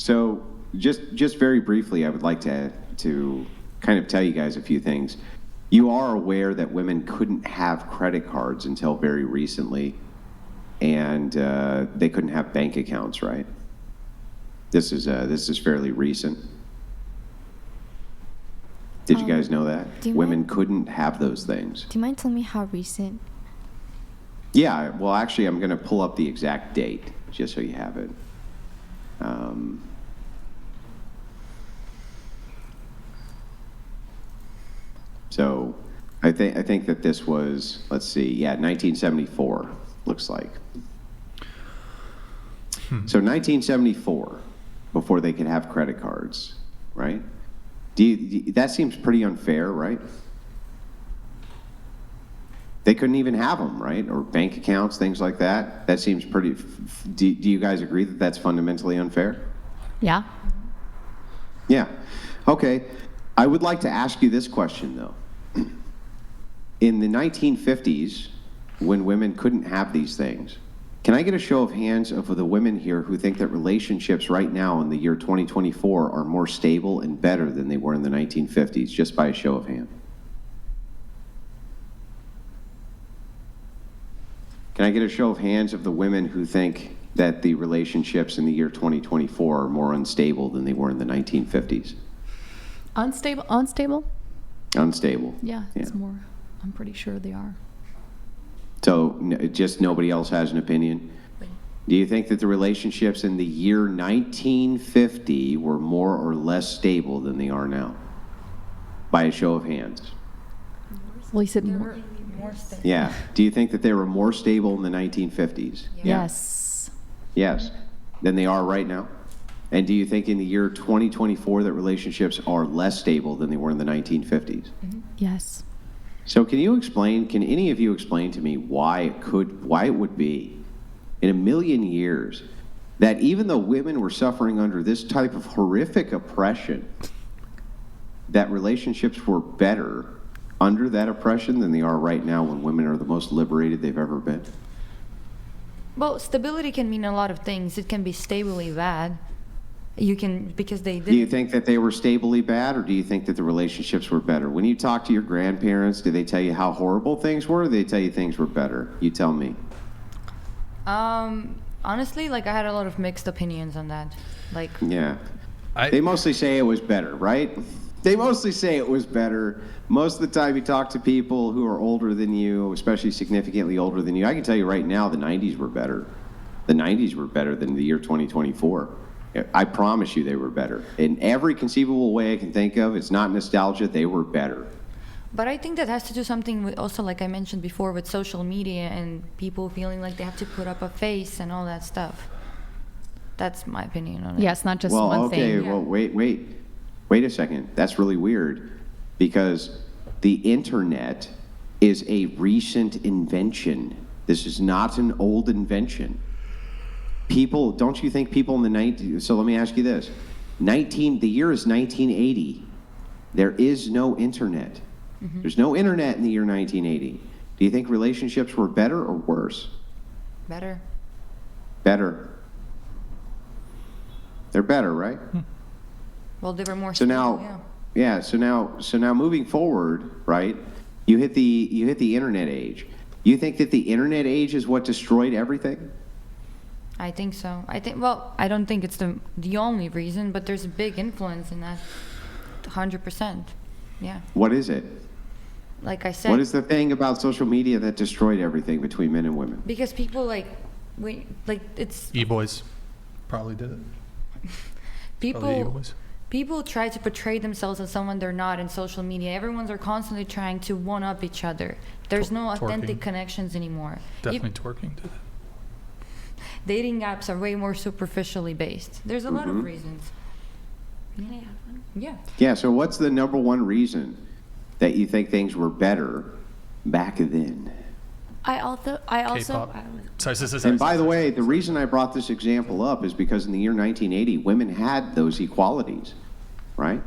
So just very briefly, I would like to kind of tell you guys a few things. You are aware that women couldn't have credit cards until very recently, and they couldn't have bank accounts, right? This is fairly recent. Did you guys know that? Women couldn't have those things. Do you mind telling me how recent? Yeah, well, actually, I'm going to pull up the exact date, just so you have it. So I think that this was, let's see, 1974, looks like. So 1974, before they could have credit cards, right? That seems pretty unfair, right? They couldn't even have them, right? Or bank accounts, things like that. That seems pretty. Do you guys agree that that's fundamentally unfair? Yeah. Yeah. Okay. I would like to ask you this question, though. In the 1950s, when women couldn't have these things, can I get a show of hands of the women here who think that relationships right now in the year 2024 are more stable and better than they were in the 1950s, just by a show of hands? Can I get a show of hands of the women who think that the relationships in the year 2024 are more unstable than they were in the 1950s? Unstable? Unstable. Yeah, it's more. I'm pretty sure they are. So just nobody else has an opinion? Do you think that the relationships in the year 1950 were more or less stable than they are now? By a show of hands. Well, he said more. Yeah. Do you think that they were more stable in the 1950s? Yes. Yes. Than they are right now? And do you think in the year 2024 that relationships are less stable than they were in the 1950s? Yes. So can any of you explain to me why it would be in a million years that even though women were suffering under this type of horrific oppression, that relationships were better under that oppression than they are right now when women are the most liberated they've ever been? Well, stability can mean a lot of things. It can be stably bad. Because they did. Do you think that they were stably bad, or do you think that the relationships were better? When you talk to your grandparents, do they tell you how horrible things were, or do they tell you things were better? You tell me. Honestly, I had a lot of mixed opinions on that. Yeah. They mostly say it was better, right? They mostly say it was better. Most of the time you talk to people who are older than you, especially significantly older than you. I can tell you right now, the 90s were better. The 90s were better than the year 2024. I promise you they were better. In every conceivable way I can think of, it's not nostalgia, they were better. But I think that has to do something with also, like I mentioned before, with social media and people feeling like they have to put up a face and all that stuff. That's my opinion on it. Yeah, it's not just one thing. Well, wait a second. That's really weird because the internet is a recent invention. This is not an old invention. Don't you think people in the 90s, so let me ask you this. The year is 1980. There is no internet. Mm-hmm. There's no internet in the year 1980. Do you think relationships were better or worse? Better. Better. They're better, right? Well, they were more so now, yeah. So now moving forward, right? You hit the internet age. You think that the internet age is what destroyed everything? I think so. I don't think it's the only reason, but there's a big influence in that. 100%. Yeah. What is it? Like I said. What is the thing about social media that destroyed everything between men and women? Because people it's. E-boys probably did it. People try to portray themselves as someone they're not in social media. Everyone's are constantly trying to one-up each other. There's no authentic connections anymore. Definitely twerking did it. Dating apps are way more superficially based. There's a lot of reasons. Can I have one? Yeah. Yeah, so what's the number one reason that you think things were better back then? I also. Sorry. And by the way, the reason I brought this example up is because in the year 1980, women had those equalities, right?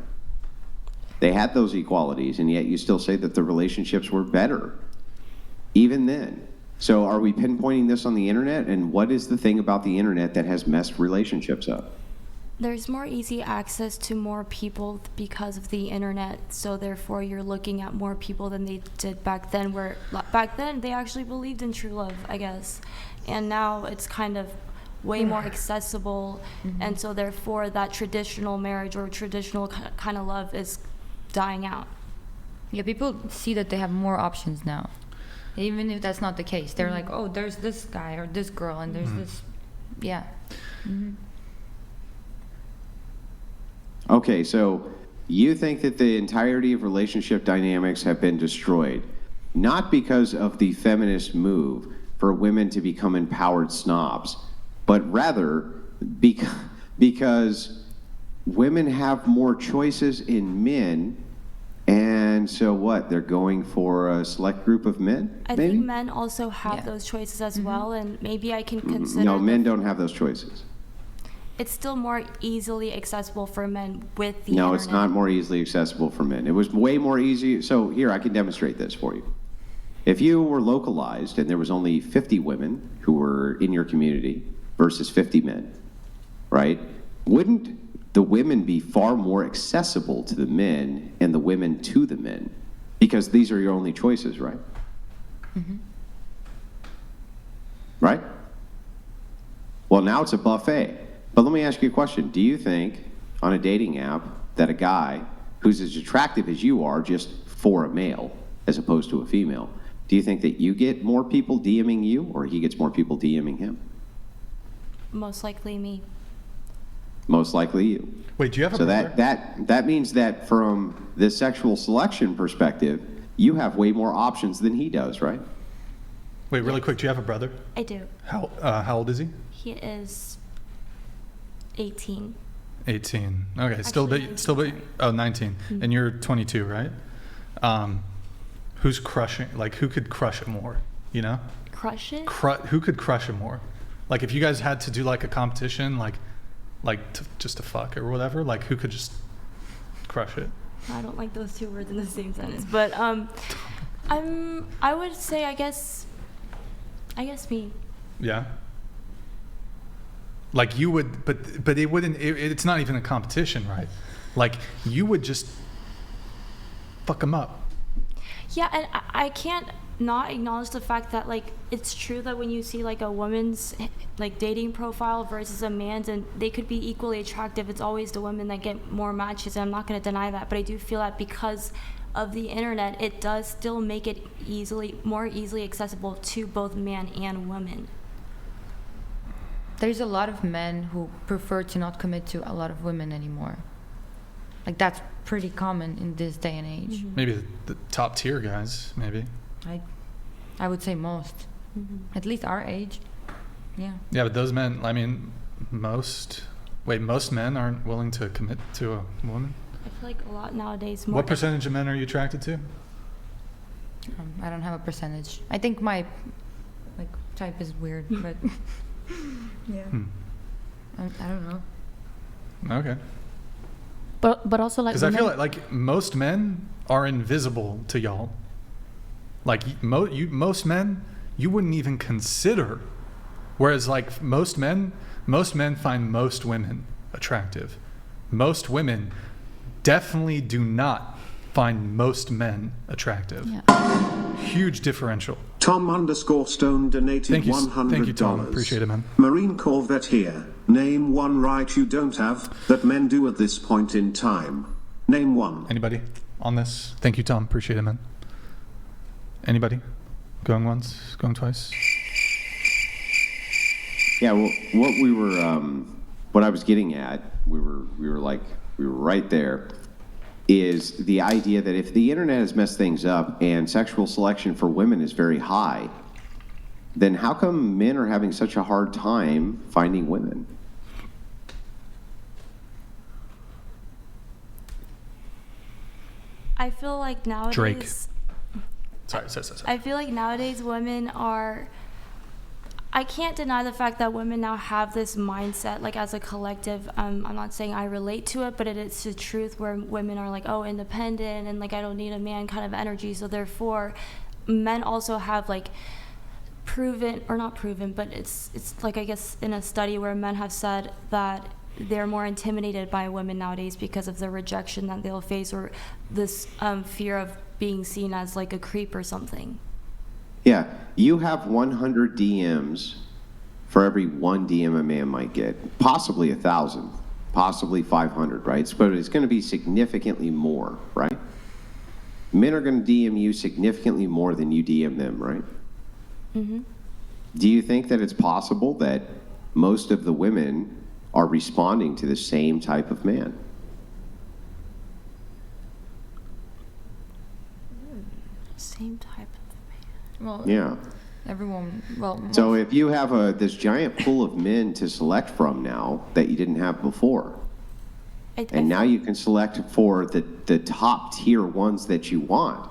They had those equalities, and yet you still say that the relationships were better, even then. So are we pinpointing this on the internet? And what is the thing about the internet that has messed relationships up? there's more easy access to more people because of the internet, so therefore you're looking at more people than they did back then, where back then they actually believed in true love, I guess, and now it's kind of way more accessible, and so therefore that traditional marriage or traditional kind of love is dying out. Yeah, people see that they have more options now, even if that's not the case. They're like, oh, there's this guy or this girl, and there's this, yeah. Okay, so you think that the entirety of relationship dynamics have been destroyed, not because of the feminist move for women to become empowered snobs, but rather because women have more choices in men, and so what? They're going for a select group of men, I maybe? think men also have those choices as well, and maybe I can consider No, men the- don't have those choices. it's still more easily accessible for men with the No, internet. it's not more easily accessible for men. It was way more easy. So here, I can demonstrate this for you. If you were localized and there was only 50 women who were in your community versus 50 men, right? Wouldn't the women be far more accessible to the men and the women to the men? Because these are your only choices, right? Right? Well, now it's a buffet. But let me ask you a question. Do you think on a dating app that a guy who's as attractive as you are just for a male as opposed to a female, do you think that you get more people DMing you or he gets more people DMing him? Most likely me. Most likely you. Wait, do you have a So brother? that means that from the sexual selection perspective, you have way more options than he does, right? Wait, really quick, do you have a brother? I do. How old is he? He is 18. 18. Okay, still Actually, bit, still bit. Oh, 19. And you're 22, right? Who's crushing? Like, who could crush it more? You know, Crush it? who could crush it more? Like, if you guys had to do like a competition, just to fuck or whatever, like, who could just crush it? I don't like those two words in the same sentence, but I would say I guess me. Yeah. Like you would, but it wouldn't. It's not even a competition, right? Like you would just fuck them up. Yeah, and I can't not acknowledge the fact that like it's true that when you see like a woman's like dating profile versus a man's, and they could be equally attractive, it's always the women that get more matches, and I'm not going to deny that, but I do feel that because of the internet, it does still make it more easily accessible to both man and woman. There's a lot of men who prefer to not commit to a lot of women anymore. Like that's pretty common in this day and age. Maybe the top tier guys, maybe. I would say most. At least our age. Yeah. Yeah, but those men, I mean, most men aren't willing to commit to a woman? I feel like a lot nowadays more. What percentage of men are you attracted to? I don't have a percentage. I think my like type is weird, but yeah. I don't know. Okay. But also like Because I feel women- like most men are invisible to y'all. Like most men, you wouldn't even consider. Whereas like most men find most women attractive. Most women definitely do not find most men attractive. Yeah. Huge differential. Tom_Stone donated Thank you, $100. thank you, Tom. Appreciate it, man. Marine Corvette here. Name one right you don't have that men do at this point in time. Name one. Anybody on this? Thank you, Tom. Appreciate it, man. Anybody? Going once, going twice? Yeah, well, what I was getting at, we were right there, is the idea that if the internet has messed things up and sexual selection for women is very high, then how come men are having such a hard time finding women? I feel like nowadays. Drake. Sorry. I feel like nowadays women are. I can't deny the fact that women now have this mindset, like as a collective. I'm not saying I relate to it, but it's the truth where women are like, oh, independent and like I don't need a man kind of energy. So therefore, men also have like proven, or not proven, but it's like I guess in a study where men have said that they're more intimidated by women nowadays because of the rejection that they'll face, or this fear of being seen as like a creep or something. Yeah, you have 100 DMs for every one DM a man might get, possibly 1,000, possibly 500, right? But it's going to be significantly more, right? Men are going to DM you significantly more than you DM them, right? Mm-hmm. Do you think that it's possible that most of the women are responding to the same type of man? Same type of man. Well, Yeah. everyone, well, So if you have this giant pool of men to select from now that you didn't have before, and now you can select for the top tier ones that you want.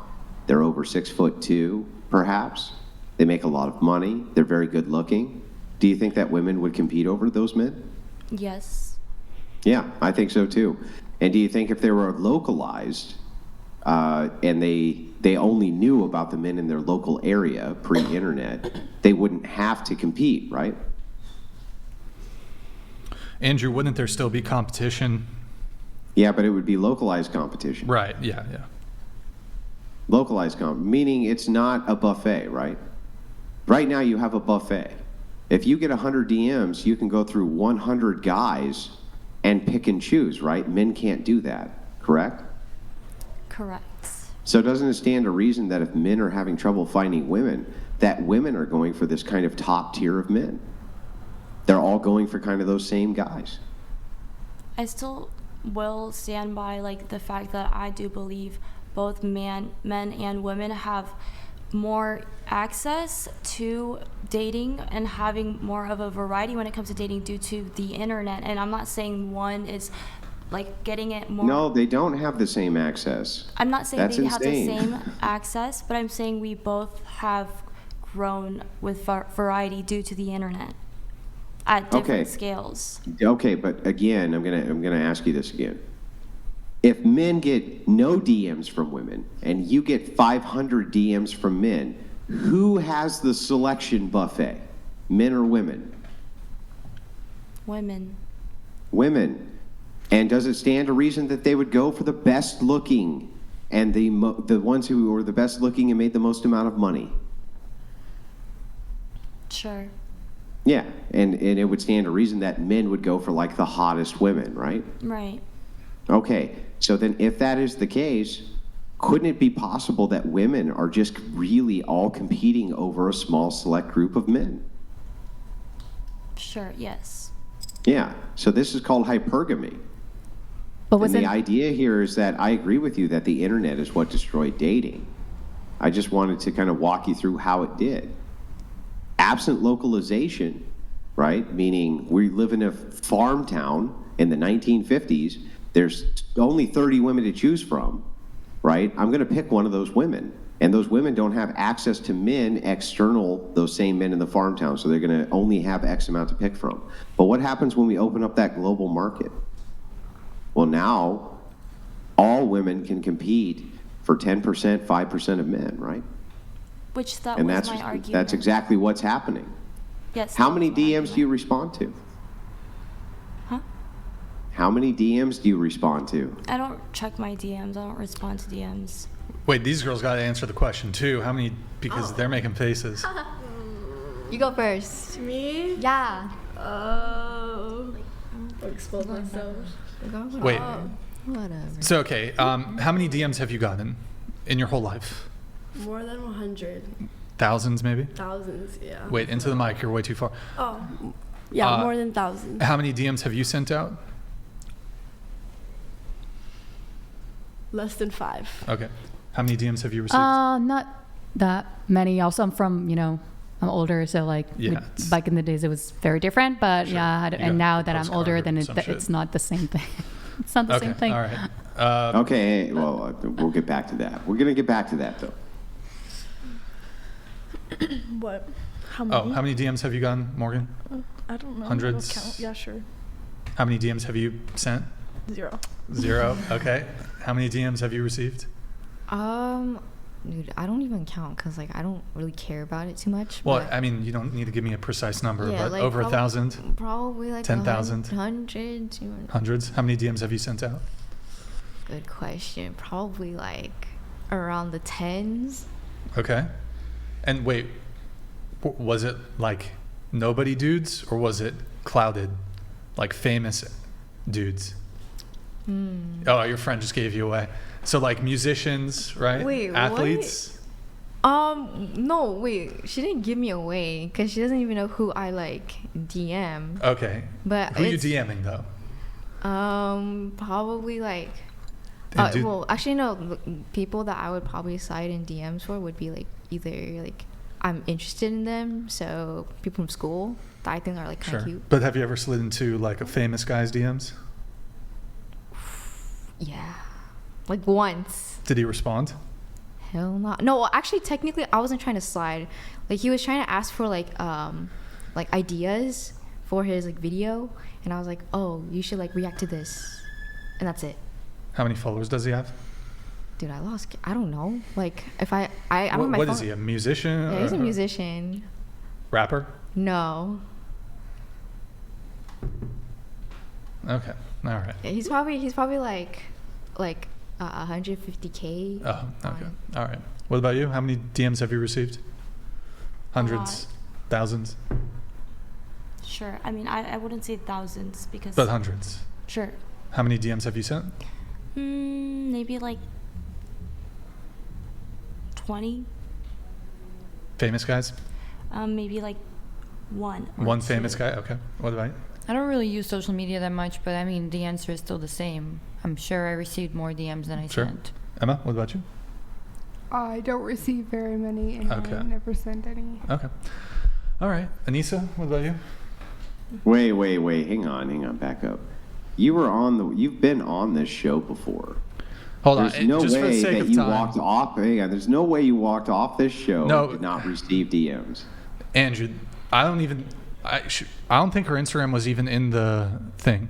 They're over 6'2", perhaps. They make a lot of money. They're very good looking. Do you think that women would compete over those men? Yes. Yeah, I think so too. And do you think if they were localized and they only knew about the men in their local area pre-internet, they wouldn't have to compete, right? Andrew, wouldn't there still be competition? Yeah, but it would be localized competition. Right, yeah, yeah. Localized meaning it's not a buffet, right? Right now you have a buffet. If you get 100 DMs, you can go through 100 guys and pick and choose, right? Men can't do that, correct? Correct. So doesn't it stand to reason that if men are having trouble finding women, that women are going for this kind of top tier of men? They're all going for kind of those same guys. I still will stand by like the fact that I do believe both men and women have more access to dating and having more of a variety when it comes to dating due to the internet. And I'm not saying one is like getting it more. No, they don't have the same access. I'm not saying That's they have the insane. same access, but I'm saying we both have grown with variety due to the internet at different Okay. scales. Okay, but again, I'm gonna ask you this again. If men get no DMs from women and you get 500 DMs from men, who has the selection buffet? Men or women? Women. Women. And does it stand to reason that they would go for the best looking and the ones who were the best looking and made the most amount of money? Sure. Yeah, and it would stand to reason that men would go for like the hottest women, right? Right. Okay, so then if that is the case, couldn't it be possible that women are just really all competing over a small select group of men? Sure, yes. Yeah, so this is called hypergamy. But And wasn't the idea here is that I agree with you that the internet is what destroyed dating. I just wanted to kind of walk you through how it did. Absent localization, right? Meaning we live in a farm town in the 1950s. There's only 30 women to choose from, right? I'm going to pick one of those women. And those women don't have access to men external, those same men in the farm town. So they're going to only have X amount to pick from. But what happens when we open up that global market? Well, now all women can compete for 10%, 5% of men, right? Which that And was my argument. that's exactly what's happening. Yes. How that many was my DMs do argument. you respond to? Huh? How many DMs do you respond to? I don't check my DMs. I don't respond to DMs. Wait, these girls got to answer the question too. How many? Because they're making faces. You go first. Me? Yeah. Oh. I'll expose myself. Wait. Whatever. So okay, how many DMs have you gotten in your whole life? More than 100. Thousands, maybe. Thousands, yeah. Wait, into the mic. You're way too far. Oh. Yeah, Uh, more than thousands. How many DMs have you sent out? Less than 5. Okay. How many DMs have you received? not that many. Also, I'm from, I'm older, so like Yeah, it's- back in the days it was very different. But Sure. yeah, You got and now the that I'm postcard older, or then some shit. it's not the same thing. It's not the Okay. same thing. All right. Okay, well, we'll get back to that. We're going to get back to that, though. What? How many? Oh, how many DMs have you gotten, Morgan? I don't know. Hundreds? I don't count. Yeah, sure. How many DMs have you sent? 0. 0. Okay. How many DMs have you received? Dude, I don't even count because like I don't really care about it too much. Well, but I mean, you don't need to give me a precise number, yeah, but like over 1,000, probably like 10,000? 100, 200. hundreds. How many DMs have you sent out? Good question. Probably like around the tens. Okay. And wait, was it like nobody dudes or was it clouded, like famous dudes? Oh, your friend just gave you away. So like musicians, right? Wait, what? Athletes. No, wait. She didn't give me away because she doesn't even know who I like DM. Okay. But Who are you it's, DMing though? Probably like. And do- Well, actually, no. People that I would probably slide in DMs for would be like either like I'm interested in them, so people from school that I think are like kind Sure. of cute. But have you ever slid into like a famous guy's DMs? Yeah, like once. Did he respond? Hell no. No, well, actually, technically, I wasn't trying to slide. Like he was trying to ask for like ideas for his like video, and I was like, oh, you should like react to this, and that's it. How many followers does he have? Dude, I don't know. Like if I don't have my What phone. is he, a musician? Yeah, he's a or musician. Rapper? No. Okay. All right. Yeah, he's probably like 150K. Oh, okay. All right. What about you? How many DMs have you received? Hundreds? Thousands? Sure. I mean, I wouldn't say thousands because. But hundreds. Sure. How many DMs have you sent? Maybe like 20. Famous guys? Maybe like one. or One famous two. guy? Okay. What about you? I don't really use social media that much, but I mean, the answer is still the same. I'm sure I received more DMs than I Sure. sent. Emma, what about you? I don't receive very many, and Okay. I never send any. Okay. All right. Anissa, what about you? Wait. Hang on. Back up. You've been on this show before. Hold on. There's no Just for the way sake that of you time. walked off. Hang on. There's no way you walked off this show No. and did not receive DMs. Andrew, I don't think her Instagram was even in the thing.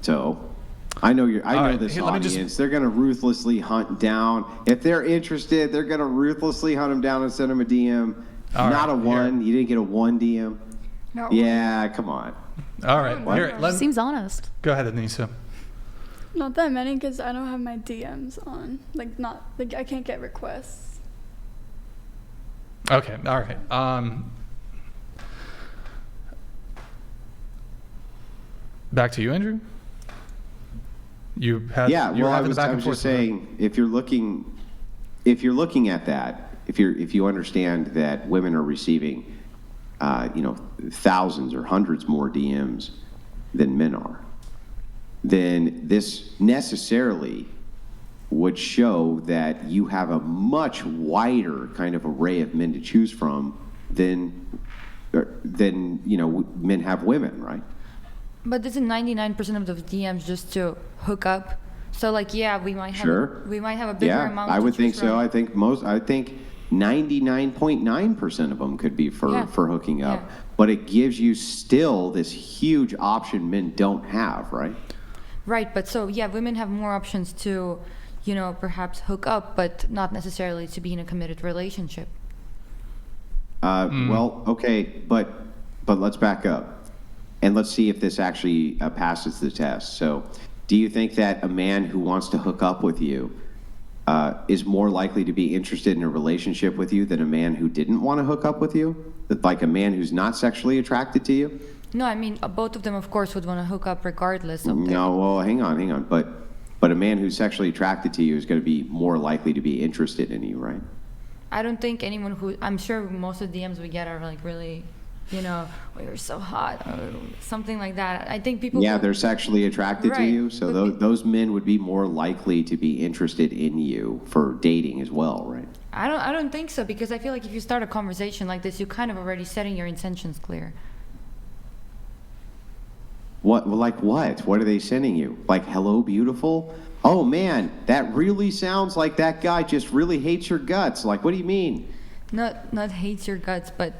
So, I know All right, this here, let me audience. just- They're gonna ruthlessly hunt down. If they're interested, they're gonna ruthlessly hunt them down and send them a DM. All Not right, a one. here. You didn't get a one DM. No. Yeah, come on. All right. What? Here, Seems honest. go ahead, Anissa. Not that many because I don't have my DMs on. Like I can't get requests. Okay. All right. Back to you, Andrew. You had Yeah, you were well, having the back I and was forth just with her. saying, if you're looking at that, if you understand that women are receiving, thousands or hundreds more DMs than men are, then this necessarily would show that you have a much wider kind of array of men to choose from than men have women, right? But isn't 99% of those DMs just to hook up? So like, yeah, we might have Sure. a bigger Yeah, amount. I to would think choose so. from. I think 99.9% of them could be for hooking up. Yeah. But it gives you still this huge option men don't have, right? Right, but so yeah, women have more options to, perhaps hook up, but not necessarily to be in a committed relationship. Well, okay, but let's back up and let's see if this actually passes the test. So, do you think that a man who wants to hook up with you is more likely to be interested in a relationship with you than a man who didn't want to hook up with you? Like a man who's not sexually attracted to you? No, I mean, both of them, of course, would want to hook up regardless of their... No, well, hang on. But a man who's sexually attracted to you is going to be more likely to be interested in you, right? I don't think anyone who... I'm sure most of the DMs we get are like really, oh, you're so hot, or something like that. I think people... Yeah, they're sexually attracted to Right. you, so those men would be more likely to be interested in you for dating as well, right? I don't think so, because I feel like if you start a conversation like this, you're kind of already setting your intentions clear. What? Well, like what? What are they sending you? Like, hello, beautiful? Oh, man, that really sounds like that guy just really hates your guts. Like, what do you mean? Not hates your guts, but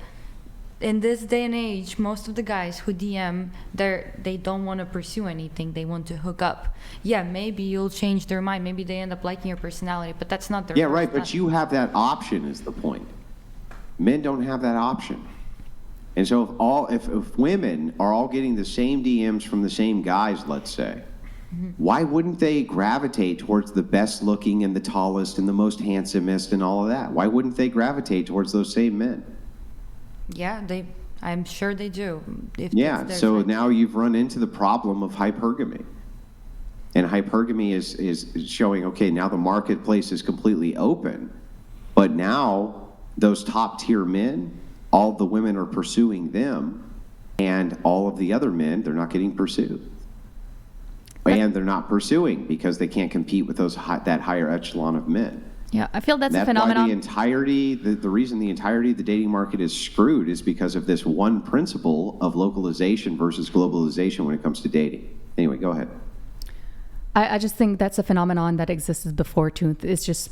in this day and age, most of the guys who DM, they don't want to pursue anything. They want to hook up. Yeah, maybe you'll change their mind. Maybe they end up liking your personality, but that's not their. Yeah, right. But you have that option. Is the point? Men don't have that option. And so if women are all getting the same DMs from the same guys, let's say, why wouldn't they gravitate towards the best looking and the tallest and the most handsomest and all of that? Why wouldn't they gravitate towards those same men? Yeah, I'm sure they do. Yeah, so now you've run into the problem of hypergamy. And hypergamy is showing, okay, now the marketplace is completely open, but now those top tier men, all the women are pursuing them, and all of the other men, they're not getting pursued. And they're not pursuing because they can't compete with that higher echelon of men. Yeah, I feel that's a Why phenomenon. the reason the entirety of the dating market is screwed is because of this one principle of localization versus globalization when it comes to dating. Anyway, go ahead. I just think that's a phenomenon that existed before too. It's just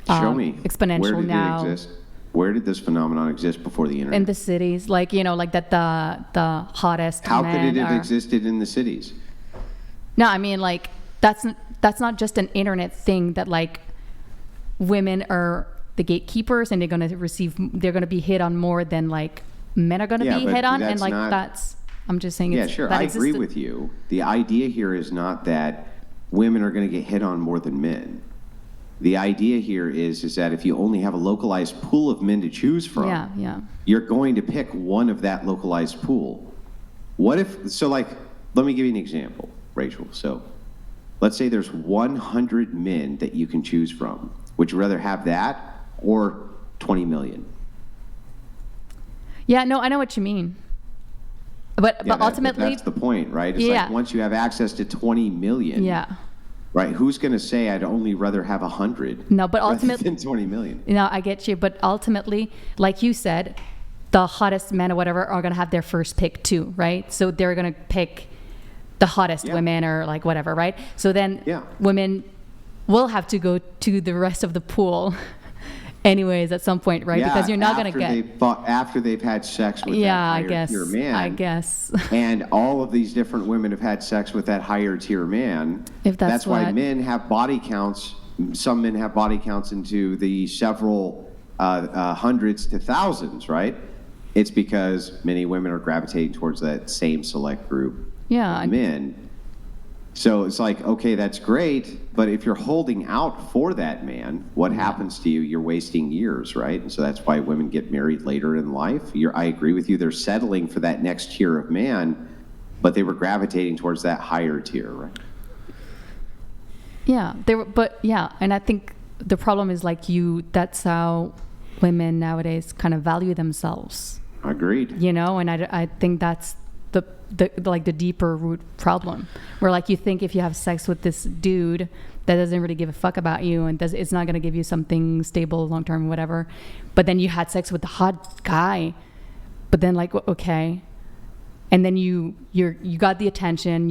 Show me. exponential Where did now. it exist? Where did this phenomenon exist before the internet? In the cities, like like that the hottest. How could men it have are- existed in the cities? No, I mean like that's not just an internet thing that like women are the gatekeepers and they're gonna be hit on more than like men are gonna Yeah, be but hit on, and that's like not- that's. I'm just saying. Yeah, it's, sure. that I agree existed. with you. The idea here is not that women are going to get hit on more than men. The idea here is that if you only have a localized pool of men to choose from, Yeah. you're going to pick one of that localized pool. What if, so like, let me give you an example, Rachel. So let's say there's 100 men that you can choose from. Would you rather have that or 20 million? Yeah, no, I know what you mean. But Yeah, ultimately, that's the point, right? It's Yeah. like once you have access to 20 million, yeah. right? Who's going to say I'd only rather have 100? No, but rather ultimately, than 20 million. I get you. But ultimately, like you said, the hottest men or whatever are gonna have their first pick too, right? So they're gonna pick the hottest Yeah. women or like whatever, right? So then Yeah. women will have to go to the rest of the pool anyways at some point, right? Yeah, Because you're not gonna after get. after they've had sex with Yeah, that I higher guess. tier man. I guess. And all of these different women have had sex with that higher tier man. If that's why what- men have body counts. Some men have body counts into the several hundreds to thousands, right? It's because many women are gravitating towards that same select group Yeah. of men. So it's like, okay, that's great, but if you're holding out for that man, what happens to you? You're wasting years, right? And so that's why women get married later in life. I agree with you. They're settling for that next tier of man, but they were gravitating towards that higher tier, right? Yeah, and I think the problem is like that's how women nowadays kind of value themselves, Agreed. and I think that's the deeper root problem, where like you think if you have sex with this dude that doesn't really give a fuck about you and it's not going to give you something stable long term, whatever, but then you had sex with the hot guy, but then like okay, and then you got the attention,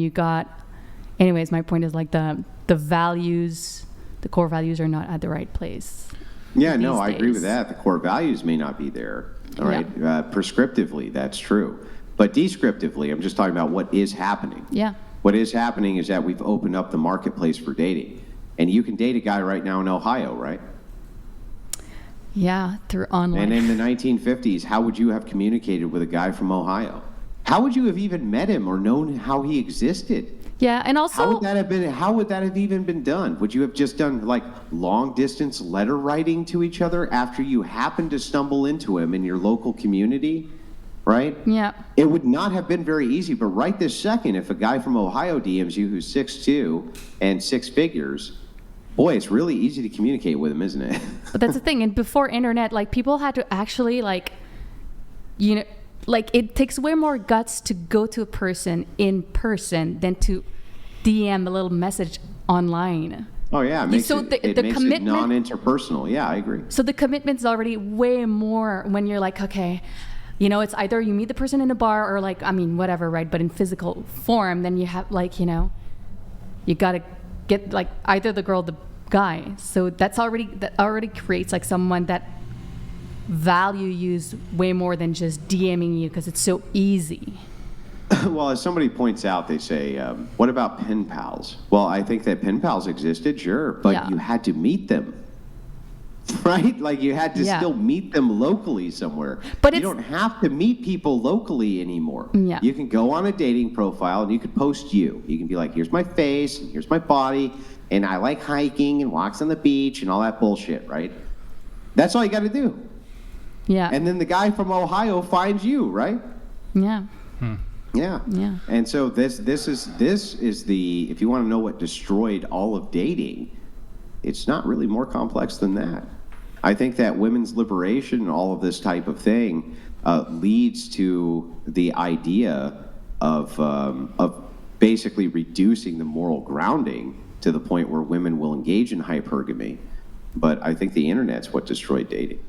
anyways, my point is like the values, the core values are not at the right place. Yeah, no, these I agree with days. that. The core values may not be there, all Yeah. right? Prescriptively, that's true. But descriptively, I'm just talking about what is happening. Yeah. What is happening is that we've opened up the marketplace for dating. And you can date a guy right now in Ohio, right? Yeah, through online. And in the 1950s, how would you have communicated with a guy from Ohio? How would you have even met him or known how he existed? Yeah, and also How would that have even been done? Would you have just done like long distance letter writing to each other after you happened to stumble into him in your local community? Right? Yeah. It would not have been very easy, but right this second, if a guy from Ohio DMs you who's 6'2" and six figures, boy, it's really easy to communicate with him, isn't it? But that's the thing. And before internet, like people had to actually like it takes way more guts to go to a person in person than to DM a little message online. Oh yeah, it makes So it, the it makes it commitment- non-interpersonal. Yeah, I agree. So the commitment's already way more when you're like, okay, it's either you meet the person in a bar or like, I mean, whatever, right? But in physical form, then you have like, you got to get like either the girl or the guy. So that already creates like someone that value use way more than just DMing you because it's so easy. Well, as somebody points out, they say, what about pen pals? Well, I think that pen pals existed, sure, but Yeah. you had to meet them. Right? Like you had to Yeah. still meet them locally somewhere. But you it's- don't have to meet people locally anymore. Yeah. You can go on a dating profile and you can post you. You can be like, here's my face, and here's my body, and I like hiking and walks on the beach and all that bullshit, right? That's all you got to do. Yeah. And then the guy from Ohio finds you, right? Yeah. Yeah. Yeah. And so this is the, if you want to know what destroyed all of dating, it's not really more complex than that. I think that women's liberation and all of this type of thing leads to the idea of basically reducing the moral grounding to the point where women will engage in hypergamy. But I think the internet's what destroyed dating.